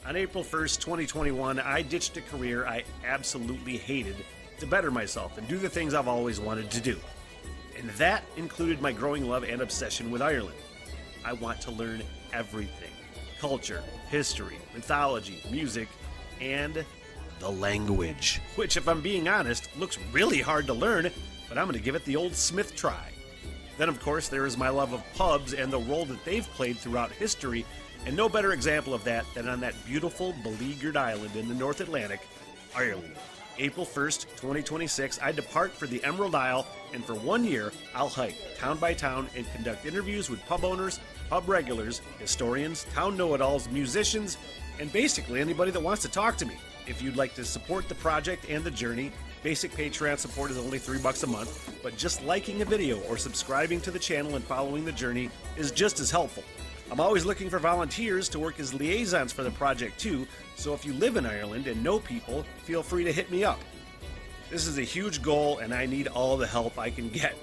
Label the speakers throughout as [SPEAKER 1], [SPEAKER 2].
[SPEAKER 1] On April 1st, 2021, I ditched a career I absolutely hated to better myself and do the things I've always wanted to do. And that included my growing love and obsession with Ireland. I want to learn everything: culture, history, mythology, music, and the language. Which, if I'm being honest, looks really hard to learn, but I'm going to give it the old Smith try. Then, of course, there is my love of pubs and the role that they've played throughout history, and no better example of that than on that beautiful, beleaguered island in the North Atlantic, Ireland. April 1st, 2026, I depart for the Emerald Isle, and for 1 year, I'll hike town by town and conduct interviews with pub owners, pub regulars, historians, town know-it-alls, musicians, and basically anybody that wants to talk to me. If you'd like to support the project and the journey, basic Patreon support is only $3 a month, but just liking a video or subscribing to the channel and following the journey is just as helpful. I'm always looking for volunteers to work as liaisons for the project too, so if you live in Ireland and know people, feel free to hit me up. This is a huge goal and I need all the help I can get.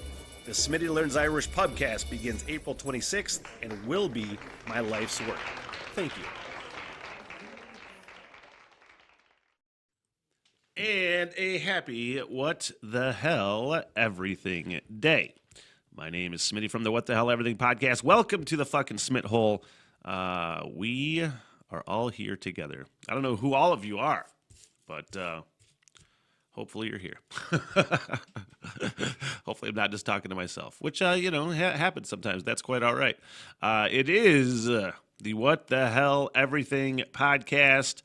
[SPEAKER 1] The Smitty Learns Irish Pubcast begins April 26th and will be my life's work. Thank you. And a happy What the Hell Everything Day. My name is Smitty from the What the Hell Everything podcast. Welcome to the fucking Smith hole. We are all here together. I don't know who all of you are, but hopefully you're here. Hopefully I'm not just talking to myself, which, happens sometimes. That's quite all right. It is the What the Hell Everything podcast.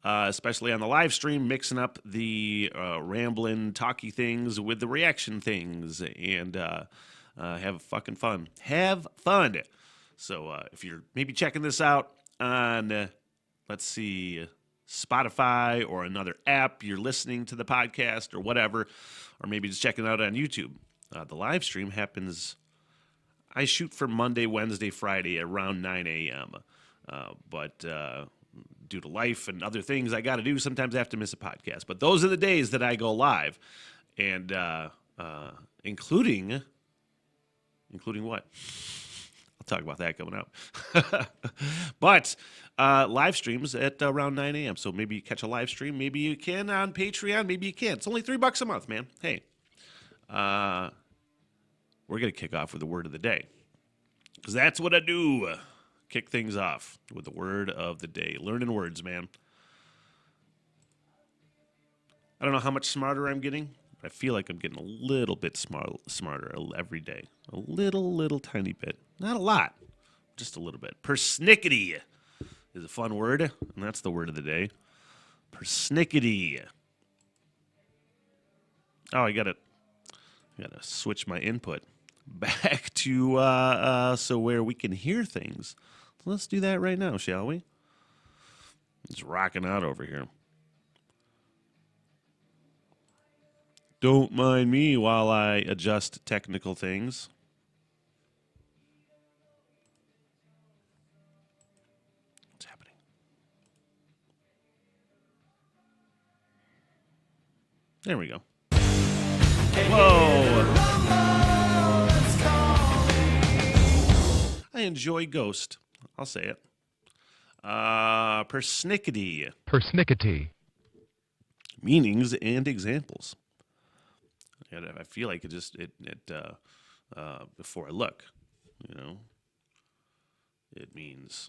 [SPEAKER 1] Especially on the live stream, mixing up the rambling, talky things with the reaction things, and have fucking fun. Have fun. So if you're maybe checking this out on, let's see, Spotify or another app, you're listening to the podcast or whatever, or maybe just checking it out on YouTube. The live stream happens, I shoot for Monday, Wednesday, Friday around 9 a.m., but due to life and other things I got to do, sometimes I have to miss a podcast. But those are the days that I go live, and including what? I'll talk about that coming up. But live streams at around 9 a.m. So maybe you catch a live stream. Maybe you can on Patreon. Maybe you can't. It's only $3 a month, man. Hey, we're going to kick off with the word of the day, because that's what I do. Kick things off with the word of the day. Learning words, man. I don't know how much smarter I'm getting, but I feel like I'm getting a little bit smarter every day. A little tiny bit. Not a lot, just a little bit. Persnickety is a fun word, and that's the word of the day. Persnickety. Oh, I gotta switch my input back to so where we can hear things. Let's do that right now, shall we? It's rocking out over here. Don't mind me while I adjust technical things. What's happening? There we go. Whoa! I enjoy Ghost. I'll say it. Persnickety.
[SPEAKER 2] Persnickety.
[SPEAKER 1] Meanings and examples. I feel like before I look, it means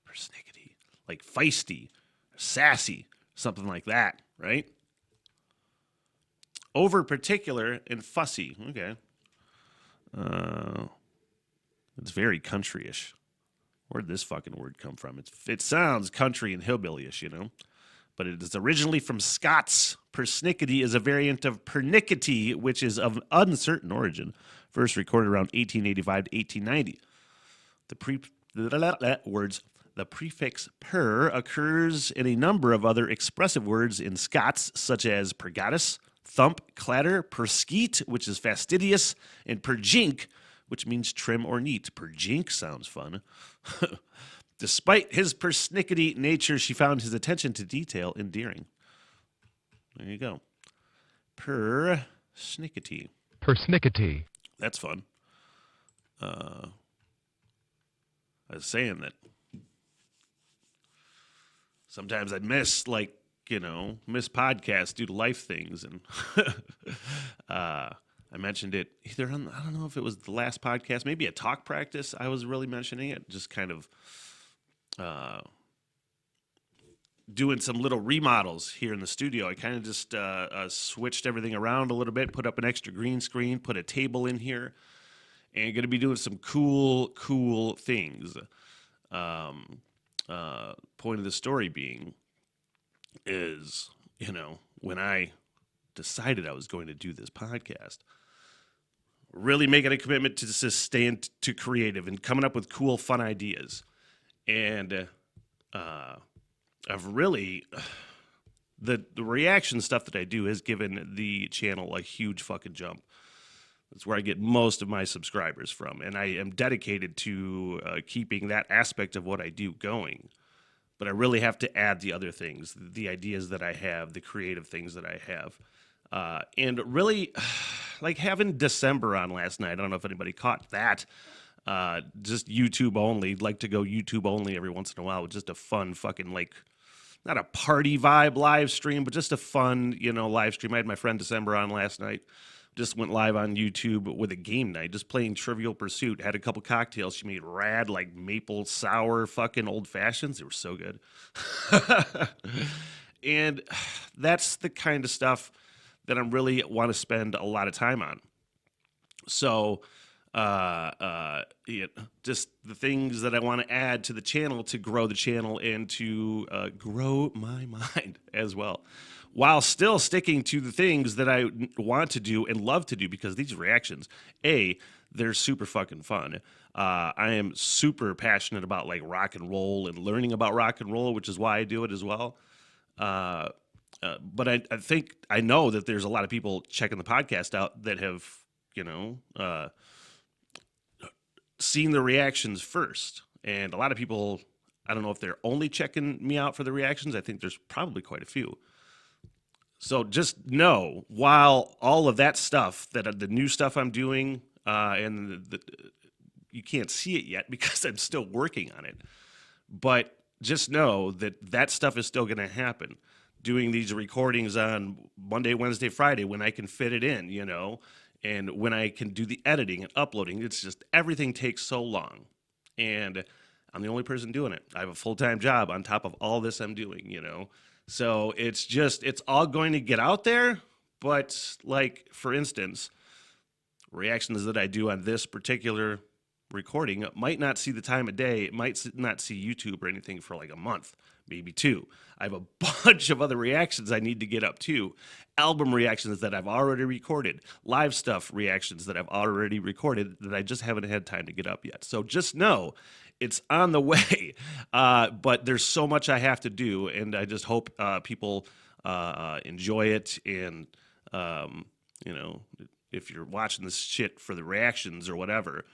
[SPEAKER 1] persnickety, like feisty, sassy, something like that, right? Over particular and fussy. Okay. It's very countryish. Where did this fucking word come from? It sounds country and hillbillyish, but it is originally from Scots. Persnickety is a variant of pernickety, which is of uncertain origin, first recorded around 1885 to 1890. The prefix per occurs in a number of other expressive words in Scots, such as pergatus, thump, clatter, perskeet, which is fastidious, and perjink, which means trim or neat. Perjink sounds fun. Despite his persnickety nature, she found his attention to detail endearing. There you go. Persnickety.
[SPEAKER 2] Persnickety.
[SPEAKER 1] That's fun. I was saying that sometimes I miss miss podcasts due to life things. And I mentioned it either on, I don't know if it was the last podcast, maybe a talk practice. I was really mentioning it, just kind of doing some little remodels here in the studio. I kind of just switched everything around a little bit, put up an extra green screen, put a table in here, and going to be doing some cool things. Point of the story being is, when I decided I was going to do this podcast, really making a commitment to just staying to creative and coming up with cool, fun ideas. And I've really, the reaction stuff that I do has given the channel a huge fucking jump. That's where I get most of my subscribers from. And I am dedicated to keeping that aspect of what I do going. But I really have to add the other things, the ideas that I have, the creative things that I have. And really, like having December on last night, I don't know if anybody caught that. Just YouTube only. Like to go YouTube only every once in a while with just a fun fucking, not a party vibe live stream, but just a fun, live stream. I had my friend December on last night. Just went live on YouTube with a game night, just playing Trivial Pursuit. Had a couple cocktails. She made rad, maple sour fucking old fashions. They were so good. And that's the kind of stuff that I really want to spend a lot of time on. So, just the things that I want to add to the channel to grow the channel and to grow my mind as well, while still sticking to the things that I want to do and love to do, because these reactions, they're super fucking fun. I am super passionate about rock and roll and learning about rock and roll, which is why I do it as well. But I know that there's a lot of people checking the podcast out that have, seen the reactions first. And a lot of people, I don't know if they're only checking me out for the reactions. I think there's probably quite a few. So just know, while all of that stuff, that the new stuff I'm doing, and you can't see it yet because I'm still working on it, but just know that stuff is still going to happen. Doing these recordings on Monday, Wednesday, Friday, when I can fit it in, and when I can do the editing and uploading. It's just, everything takes so long. And I'm the only person doing it. I have a full-time job on top of all this I'm doing, So it's all going to get out there. But for instance, reactions that I do on this particular recording might not see the time of day. It might not see YouTube or anything for a month, maybe 2. I have a bunch of other reactions I need to get up to. Album reactions that I've already recorded. Live stuff reactions that I've already recorded that I just haven't had time to get up yet. So just know it's on the way. But there's so much I have to do, and I just hope people enjoy it. And, if you're watching this shit for the reactions or whatever,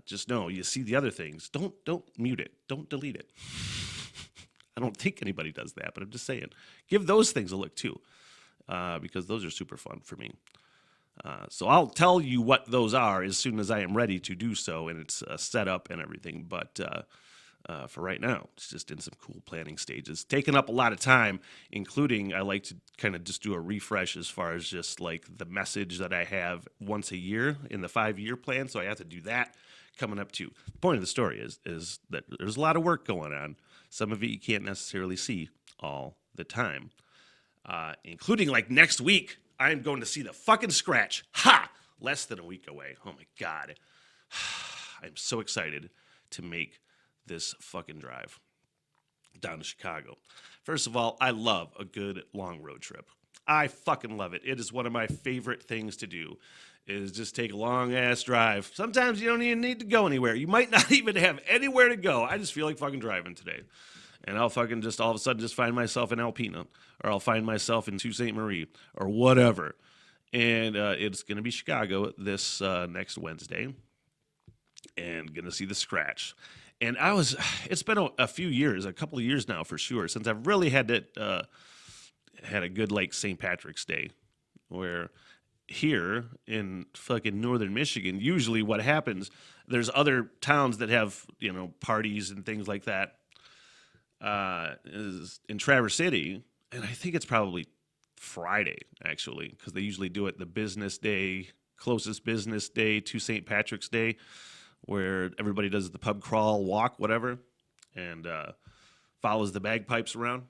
[SPEAKER 1] just know you see the other things. Don't mute it. Don't delete it. I don't think anybody does that, but I'm just saying, give those things a look too, because those are super fun for me. So I'll tell you what those are as soon as I am ready to do so, and it's set up and everything. But for right now, it's just in some cool planning stages. Taking up a lot of time, including I like to kind of just do a refresh as far as just the message that I have once a year in the 5-year plan. So I have to do that coming up too. The point of the story is that there's a lot of work going on. Some of it you can't necessarily see all the time, including next week. I'm going to see the fucking Scratch. Ha! Less than a week away. Oh my God. I'm so excited to make this fucking drive down to Chicago. First of all, I love a good long road trip. I fucking love it. It is one of my favorite things to do, is just take a long-ass drive. Sometimes you don't even need to go anywhere. You might not even have anywhere to go. I just feel like fucking driving today. And I'll fucking just all of a sudden just find myself in Alpena, or I'll find myself in Sault Ste. Marie, or whatever. And it's going to be Chicago this next Wednesday, and going to see the Scratch. And it's been a few years, a couple of years now for sure, since I've really had a good St. Patrick's Day, where here in fucking northern Michigan, usually what happens, there's other towns that have, parties and things like that. is in Traverse City, and I think it's probably Friday actually, because they usually do it the business day, closest business day to St. Patrick's Day, where everybody does the pub crawl, walk, whatever, and follows the bagpipes around.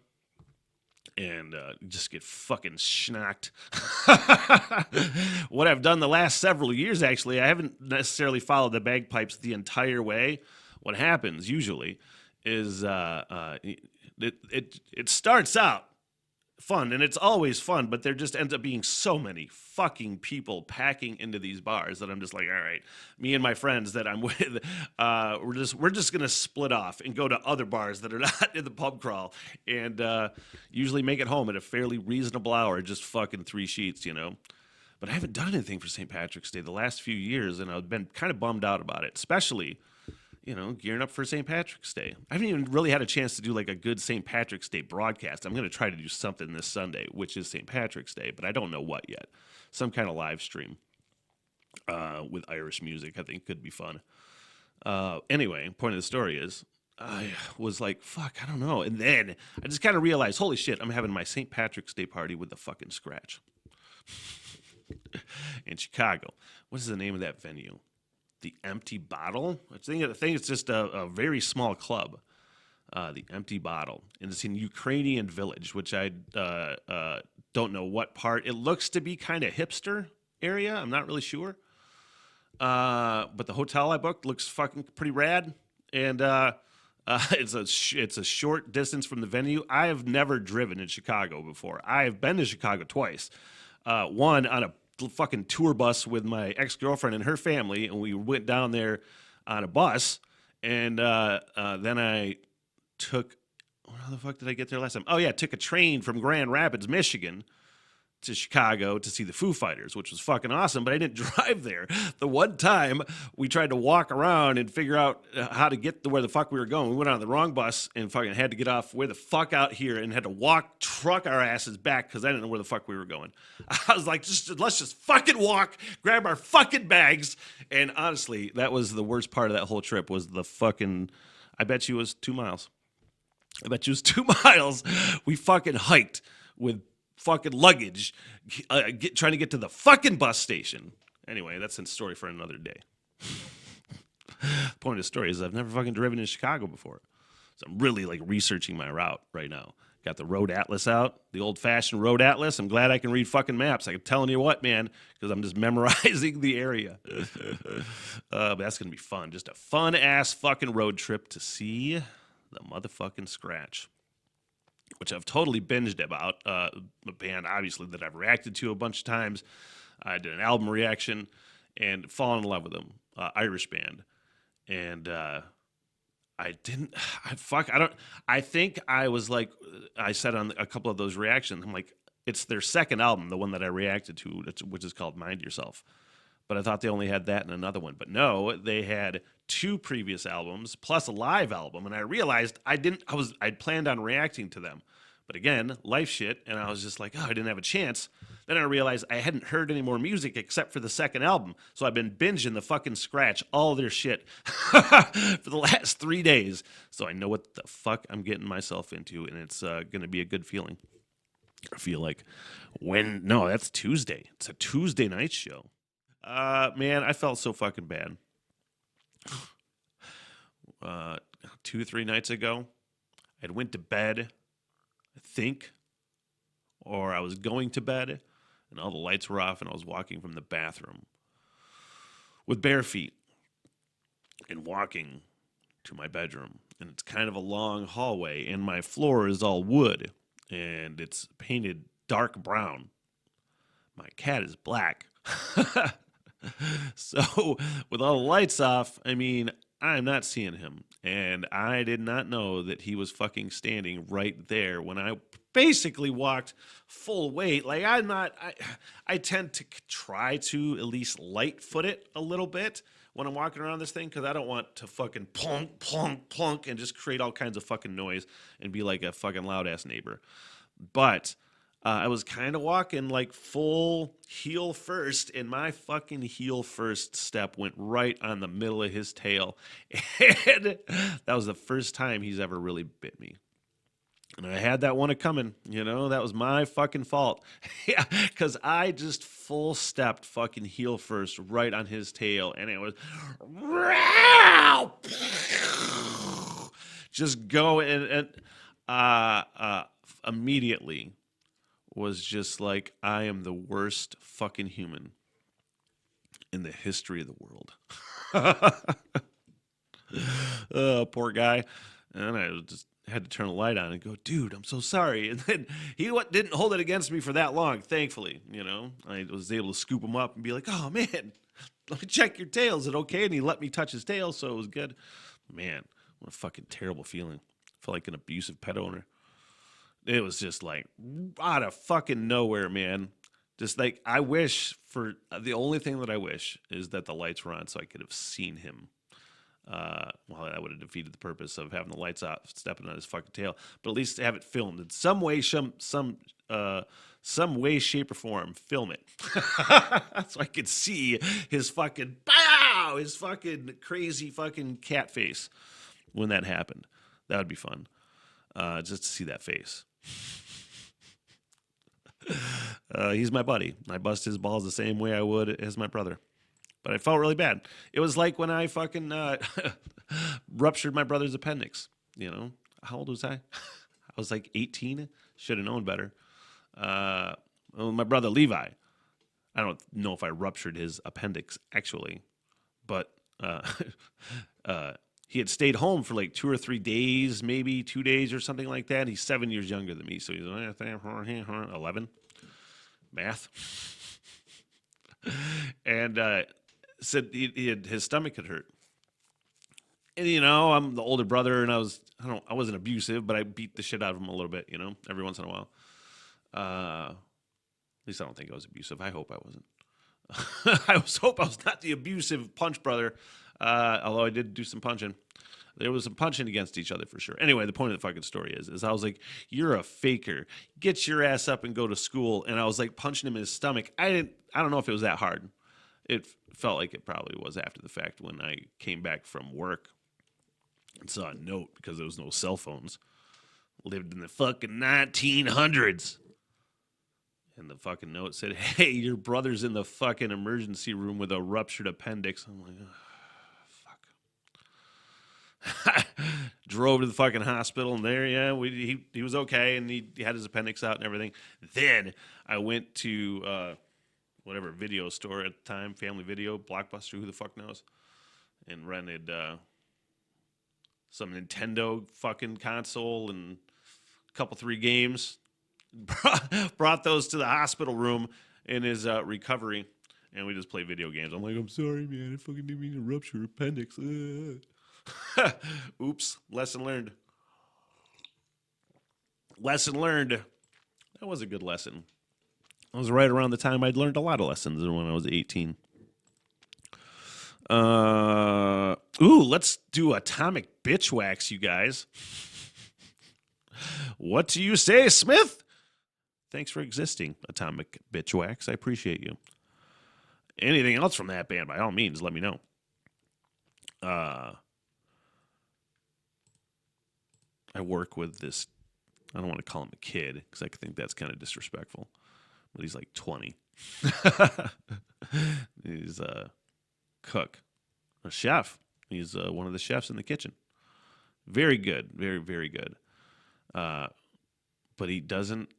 [SPEAKER 1] And just get fucking schnocked. What I've done the last several years, actually, I haven't necessarily followed the bagpipes the entire way. What happens usually is it starts out fun, and it's always fun, but there just ends up being so many fucking people packing into these bars that I'm just like, all right, me and my friends that I'm with, we're just gonna split off and go to other bars that are not in the pub crawl, and usually make it home at a fairly reasonable hour, just fucking three sheets, you know. But I haven't done anything for St. Patrick's Day the last few years, and I've been kind of bummed out about it, especially, you know, gearing up for St. Patrick's Day. I haven't even really had a chance to do like a good St. Patrick's Day broadcast. I'm going to try to do something this Sunday, which is St. Patrick's Day, but I don't know what yet. Some kind of live stream with Irish music, I think could be fun. Anyway, point of the story is I was like, fuck, I don't know. And then I just kind of realized, holy shit, I'm having my St. Patrick's Day party with the fucking Scratch in Chicago. What is the name of that venue? The Empty Bottle. I think it's just a very small club. The Empty Bottle, and it's in Ukrainian Village, which I don't know what part. It looks to be kind of hipster area. I'm not really sure. But the hotel I booked looks fucking pretty rad, and it's a short distance from the venue. I have never driven in Chicago before. I have been to Chicago twice. One on a fucking tour bus with my ex-girlfriend and her family, and we went down there on a bus, and then I took, how the fuck did I get there last time? Oh yeah, took a train from Grand Rapids, Michigan to Chicago to see the Foo Fighters, which was fucking awesome, but I didn't drive there. The one time we tried to walk around and figure out how to get to where the fuck we were going, we went on the wrong bus and fucking had to get off way the fuck out here and had to truck our asses back because I didn't know where the fuck we were going. I was like, let's just fucking walk, grab our fucking bags. And honestly, that was the worst part of that whole trip was the fucking, I bet you it was 2 miles. I bet you it was 2 miles. We fucking hiked with fucking luggage, trying to get to the fucking bus station. Anyway, that's a story for another day. Point of the story is I've never fucking driven in Chicago before. So I'm really like researching my route right now. Got the road atlas out, the old-fashioned road atlas. I'm glad I can read fucking maps. I'm telling you what, man, because I'm just memorizing the area. But that's going to be fun. Just a fun-ass fucking road trip to see the motherfucking Scratch, which I've totally binged about. A band, obviously, that I've reacted to a bunch of times. I did an album reaction and fallen in love with them. Irish band. And I think I was like, I said on a couple of those reactions, I'm like, it's their second album, the one that I reacted to, which is called Mind Yourself. But I thought they only had that and another one. But no, they had 2 previous albums plus a live album. And I realized I'd planned on reacting to them. But again, life shit. And I was just like, oh, I didn't have a chance. Then I realized I hadn't heard any more music except for the second album. So I've been binging the fucking Scratch, all their shit for the last 3 days. So I know what the fuck I'm getting myself into. And it's going to be a good feeling. I feel like no, that's Tuesday. It's a Tuesday night show. Man, I felt so fucking bad. 2 or 3 nights ago, I went to bed, I think, or I was going to bed, and all the lights were off, and I was walking from the bathroom with bare feet and walking to my bedroom. And it's kind of a long hallway, and my floor is all wood, and it's painted dark brown. My cat is black. So, with all the lights off, I mean, I'm not seeing him. And I did not know that he was fucking standing right there when I basically walked full weight. Like, I tend to try to at least light foot it a little bit when I'm walking around this thing because I don't want to fucking plunk, plunk, plunk and just create all kinds of fucking noise and be like a fucking loud ass neighbor. But I was kind of walking like full heel first, and my fucking heel first step went right on the middle of his tail. And that was the first time he's ever really bit me. And I had that one a coming, that was my fucking fault. Yeah, because I just full stepped fucking heel first right on his tail, and it was just go and uh, uh, immediately was just like, I am the worst fucking human in the history of the world. Oh, poor guy. And I just had to turn the light on and go, dude, I'm so sorry. And then he didn't hold it against me for that long, thankfully. I was able to scoop him up and be like, oh, man, let me check your tail. Is it okay? And he let me touch his tail, so it was good. Man, what a fucking terrible feeling. I felt like an abusive pet owner. It was just like out of fucking nowhere, man. Just like the only thing that I wish is that the lights were on so I could have seen him. Well, that would have defeated the purpose of having the lights off, stepping on his fucking tail. But at least have it filmed in some way, some way, shape, or form. Film it so I could see his fucking his fucking crazy fucking cat face when that happened. That would be fun, just to see that face. He's my buddy. I bust his balls the same way I would as my brother. But I felt really bad. It was like when I fucking ruptured my brother's appendix. How old was I? I was like 18. Should have known better. My brother Levi. I don't know if I ruptured his appendix actually, but he had stayed home for like 2 or 3 days, maybe 2 days or something like that. He's 7 years younger than me, so he's 11. Math. And said his stomach had hurt. And I'm the older brother, and I wasn't abusive, but I beat the shit out of him a little bit, every once in a while. At least I don't think I was abusive. I hope I wasn't. I hope I was not the abusive punch brother, although I did do some punching. There was some punching against each other for sure. Anyway, the point of the fucking story is I was like, you're a faker. Get your ass up and go to school. And I was like punching him in his stomach. I don't know if it was that hard. It felt like it probably was after the fact when I came back from work and saw a note because there was no cell phones. Lived in the fucking 1900s. And the fucking note said, hey, your brother's in the fucking emergency room with a ruptured appendix. I'm like, fuck. Drove to the fucking hospital, and there, he was okay, and he had his appendix out and everything. Then I went to whatever video store at the time, Family Video, Blockbuster, who the fuck knows, and rented some Nintendo fucking console and a couple 3 games. Brought those to the hospital room in his recovery, and we just played video games. I'm like, I'm sorry, man, I fucking didn't mean to rupture your appendix. Oops, lesson learned. Lesson learned. That was a good lesson. That was right around the time I'd learned a lot of lessons when I was 18. Let's do atomic bitch wax, you guys. What do you say, Smith? Thanks for existing, Atomic Bitch Wax. I appreciate you. Anything else from that band, by all means, let me know. I work with this, I don't want to call him a kid, because I think that's kind of disrespectful, but he's like 20. He's a cook, a chef. He's one of the chefs in the kitchen. Very good, very, very good. But he doesn't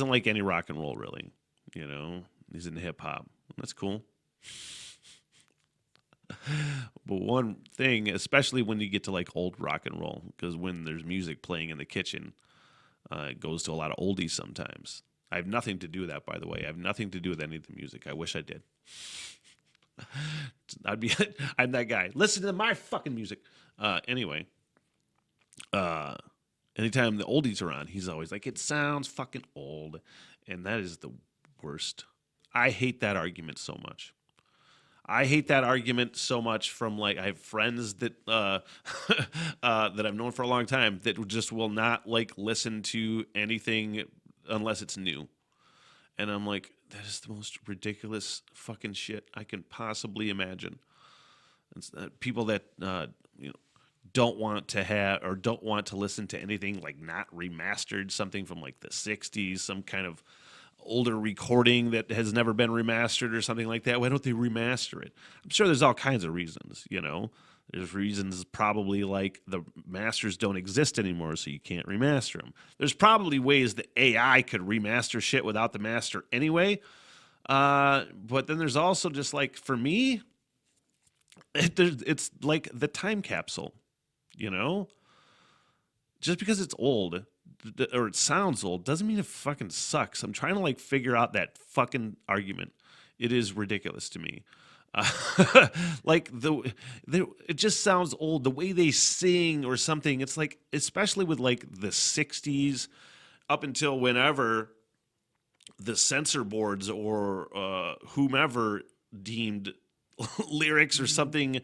[SPEAKER 1] like any rock and roll, really. He's into hip hop. That's cool. But one thing, especially when you get to like old rock and roll, because when there's music playing in the kitchen, it goes to a lot of oldies sometimes. I have nothing to do with that, by the way. I have nothing to do with any of the music. I wish I did. I'm that guy. Listen to my fucking music. Anyway, anytime the oldies are on, he's always like, it sounds fucking old. And that is the worst. I hate that argument so much. I hate that argument so much from, like, I have friends that that I've known for a long time that just will not, like, listen to anything unless it's new. And I'm like, that is the most ridiculous fucking shit I can possibly imagine. It's, people that,
[SPEAKER 3] don't want to listen to anything like not remastered, something from like the 60s, some kind of older recording that has never been remastered or something like that. Why don't they remaster it? I'm sure there's all kinds of reasons, There's reasons probably like the masters don't exist anymore, so you can't remaster them. There's probably ways that AI could remaster shit without the master anyway. But then there's also just like, for me, it's like the time capsule, Just because it's old or it sounds old doesn't mean it fucking sucks. I'm trying to like figure out that fucking argument. It is ridiculous to me. Like it just sounds old. The way they sing or something, it's like, especially with like the 60s up until whenever the censor boards or whomever deemed lyrics or something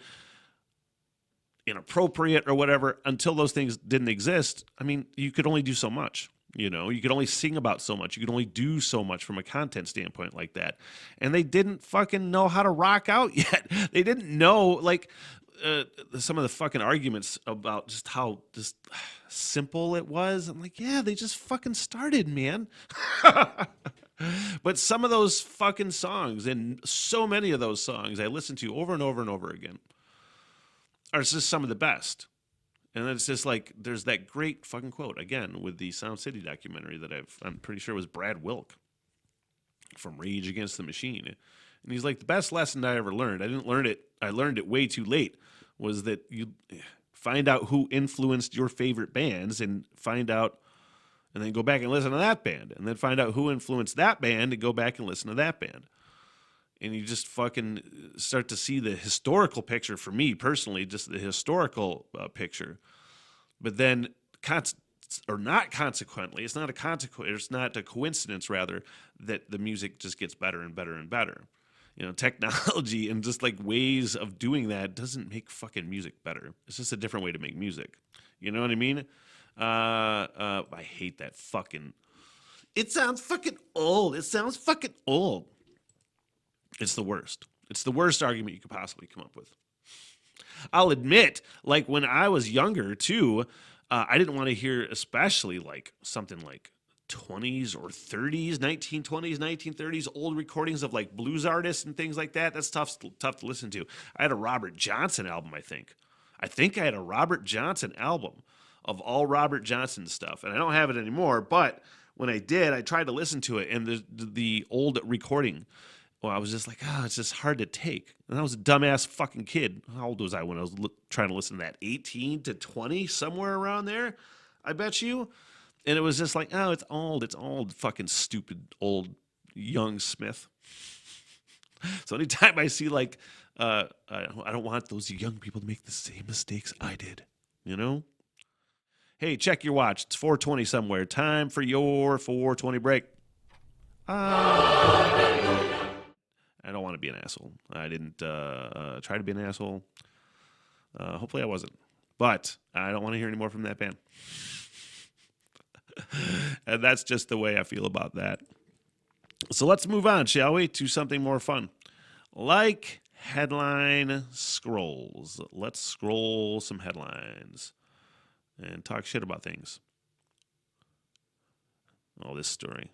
[SPEAKER 3] inappropriate or whatever, until those things didn't exist. I mean, you could only do so much. You could only sing about so much. You could only do so much from a content standpoint like that. And they didn't fucking know how to rock out yet. They didn't know, like, some of the fucking arguments about just how just simple it was. I'm like, yeah, they just fucking started, man. But some of those fucking songs, and so many of those songs I listen to over and over and over again, are just some of the best. And it's just like, there's that great fucking quote, again, with the Sound City documentary that I'm pretty sure was Brad Wilk from Rage Against the Machine. And he's like, the best lesson I ever learned, I learned it way too late, was that you find out who influenced your favorite bands and then go back and listen to that band. And then find out who influenced that band and go back and listen to that band. And you just fucking start to see the historical picture, for me personally, just the historical picture. But then, not consequently, it's not a coincidence, rather, that the music just gets better and better and better. Technology and just like ways of doing that doesn't make fucking music better. It's just a different way to make music. You know what I mean? I hate that fucking... It sounds fucking old. It's the worst. It's the worst argument you could possibly come up with. I'll admit, like when I was younger too, I didn't want to hear, especially like something like 20s or 30s, 1920s, 1930s, old recordings of like blues artists and things like that. That's tough to listen to. I had a Robert Johnson album, I think. I had a Robert Johnson album of all Robert Johnson stuff, and I don't have it anymore, but when I did, I tried to listen to it, and the old recording, well, I was just like, it's just hard to take. And I was a dumbass fucking kid. How old was I when I was trying to listen to that? 18 to 20, somewhere around there, I bet you. And it was just like, it's old, fucking stupid old young Smith. So anytime I see like, I don't want those young people to make the same mistakes I did, Hey, check your watch. It's 4:20 somewhere. Time for your 4:20 break. I don't want to be an asshole. I didn't try to be an asshole. Hopefully I wasn't. But I don't want to hear any more from that band. And that's just the way I feel about that. So let's move on, shall we, to something more fun. Like headline scrolls. Let's scroll some headlines and talk shit about things. Oh, this story.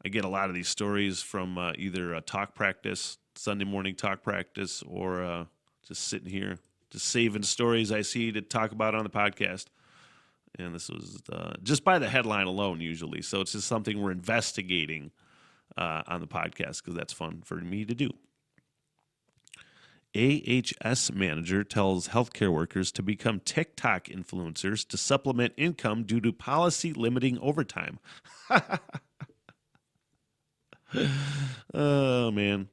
[SPEAKER 3] I get a lot of these stories from either a talk practice, Sunday morning talk practice, or just sitting here, just saving stories I see to talk about on the podcast. And this was just by the headline alone, usually. So it's just something we're investigating on the podcast because that's fun for me to do. AHS manager tells healthcare workers to become TikTok influencers to supplement income due to policy limiting overtime. Oh, man.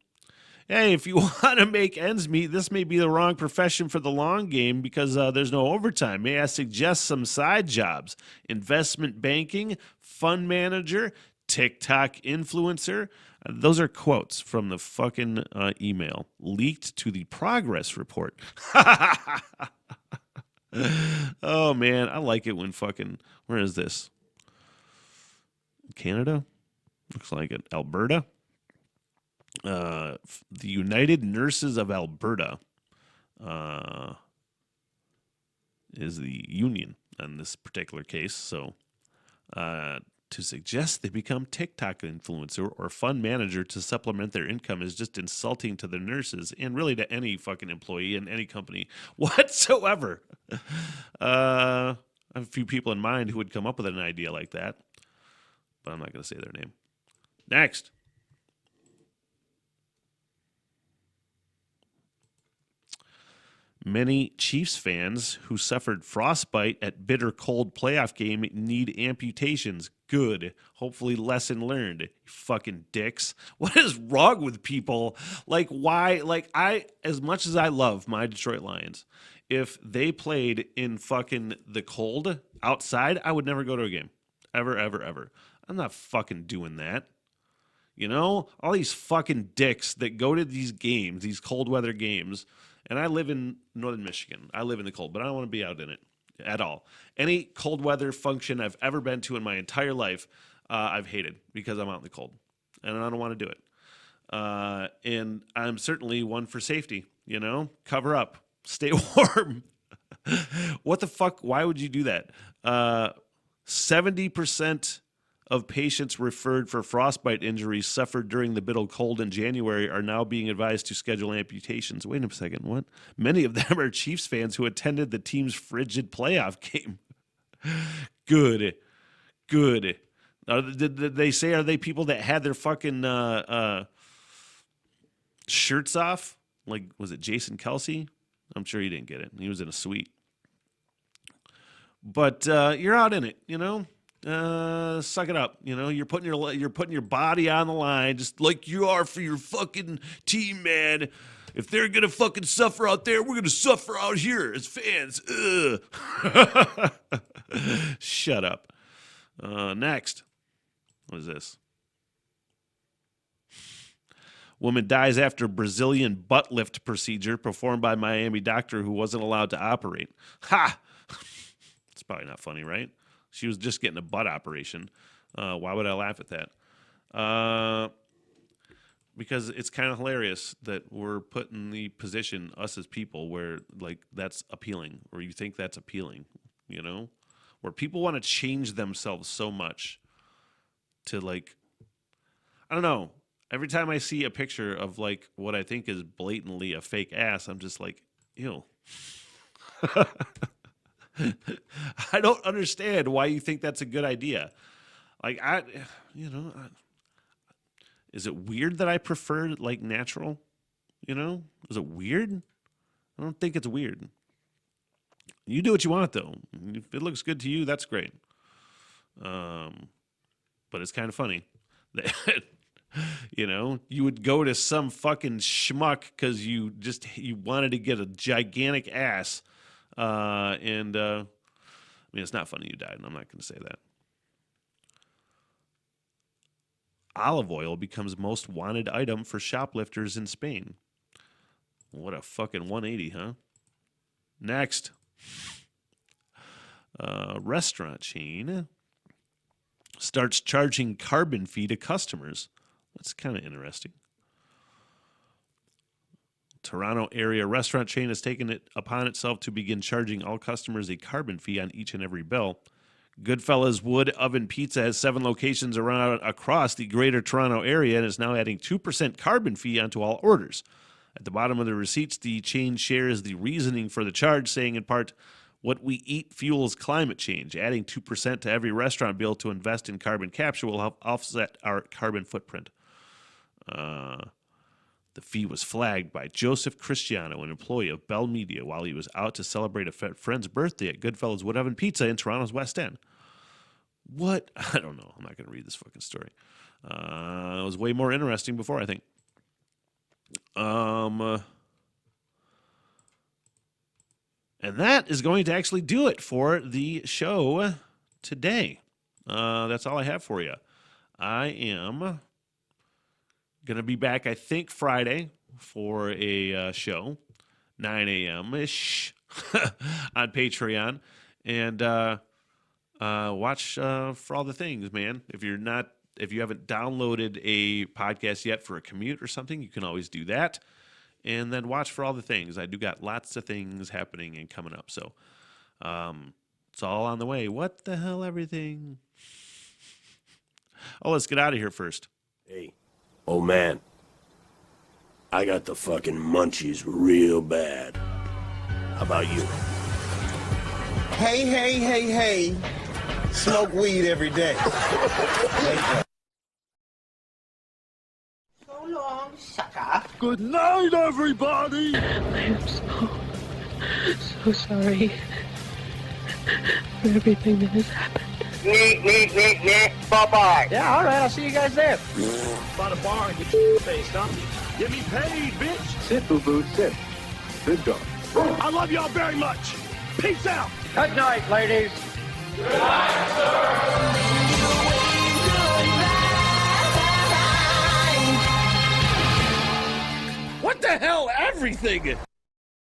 [SPEAKER 3] Hey, if you want to make ends meet, this may be the wrong profession for the long game because there's no overtime. May I suggest some side jobs? Investment banking, fund manager, TikTok influencer. Those are quotes from the fucking email leaked to the progress report. Oh, man. I like it when fucking... Where is this? Canada? Looks like it. Alberta. The United Nurses of Alberta is the union on this particular case. So to suggest they become TikTok influencer or fund manager to supplement their income is just insulting to the nurses and really to any fucking employee in any company whatsoever. I have a few people in mind who would come up with an idea like that, but I'm not going to say their name. Next. Many Chiefs fans who suffered frostbite at bitter cold playoff game need amputations. Good. Hopefully lesson learned. You fucking dicks. What is wrong with people? Like, why? Like, as much as I love my Detroit Lions, if they played in fucking the cold outside, I would never go to a game. Ever, ever, ever. I'm not fucking doing that. You know? All these fucking dicks that go to these games, these cold weather games. And I live in northern Michigan. I live in the cold, but I don't want to be out in it at all. Any cold weather function I've ever been to in my entire life, I've hated because I'm out in the cold. And I don't want to do it. And I'm certainly one for safety, you know? Cover up. Stay warm. What the fuck? Why would you do that? 70% of patients referred for frostbite injuries suffered during the bitter cold in January are now being advised to schedule amputations. Wait a second, what? Many of them are Chiefs fans who attended the team's frigid playoff game. Good. Did they say, are they people that had their fucking shirts off? Like, was it Jason Kelsey? I'm sure he didn't get it. He was in a suite. But you're out in it, you know? Suck it up. You know, you're putting your body on the line, just like you are for your fucking team, man. If they're gonna fucking suffer out there, we're gonna suffer out here as fans. Ugh. Shut up. Next. What is this? Woman dies after Brazilian butt lift procedure performed by Miami doctor who wasn't allowed to operate. Ha! It's probably not funny, right? She was just getting a butt operation. Why would I laugh at that? Because it's kind of hilarious that we're put in the position, us as people, where like that's appealing, or you think that's appealing, you know? Where people want to change themselves so much to like, I don't know. Every time I see a picture of like what I think is blatantly a fake ass, I'm just like, ew. I don't understand why you think that's a good idea. Like, is it weird that I prefer like natural? You know, is it weird? I don't think it's weird. You do what you want though. If it looks good to you, that's great. But it's kind of funny that you know you would go to some fucking schmuck because you wanted to get a gigantic ass. I mean, it's not funny you died, and I'm not going to say that. Olive oil becomes most wanted item for shoplifters in Spain. What a fucking 180, huh? Next. Restaurant chain starts charging carbon fee to customers. That's kind of interesting. Toronto area restaurant chain has taken it upon itself to begin charging all customers a carbon fee on each and every bill. Goodfellas Wood Oven Pizza has 7 locations across the greater Toronto area and is now adding 2% carbon fee onto all orders. At the bottom of the receipts, the chain shares the reasoning for the charge, saying in part, "What we eat fuels climate change. Adding 2% to every restaurant bill to invest in carbon capture will help offset our carbon footprint." The fee was flagged by Joseph Cristiano, an employee of Bell Media, while he was out to celebrate a friend's birthday at Goodfellas Wood Oven Pizza in Toronto's West End. What? I don't know. I'm not going to read this fucking story. It was way more interesting before, I think. And that is going to actually do it for the show today. That's all I have for you. I am going to be back, I think, Friday for a show, 9 a.m.-ish on Patreon. And watch for all the things, man. If you haven't downloaded a podcast yet for a commute or something, you can always do that. And then watch for all the things. I do got lots of things happening and coming up. So It's all on the way. What the hell, everything? Oh, let's get out of here first.
[SPEAKER 4] Hey, old man. I got the fucking munchies real bad. How about you?
[SPEAKER 5] Hey. Smoke weed every day.
[SPEAKER 6] So long, sucker.
[SPEAKER 4] Good night, everybody!
[SPEAKER 7] I am so sorry for everything that has happened.
[SPEAKER 6] Neat. Bye-bye.
[SPEAKER 8] Yeah, all right. I'll see you guys there. By the bar and get your face, huh?
[SPEAKER 4] Get me paid, bitch!
[SPEAKER 9] Sit, boo-boo, sit. Good dog.
[SPEAKER 4] I love y'all very much! Peace out!
[SPEAKER 8] Good night, ladies.
[SPEAKER 3] What the hell, everything?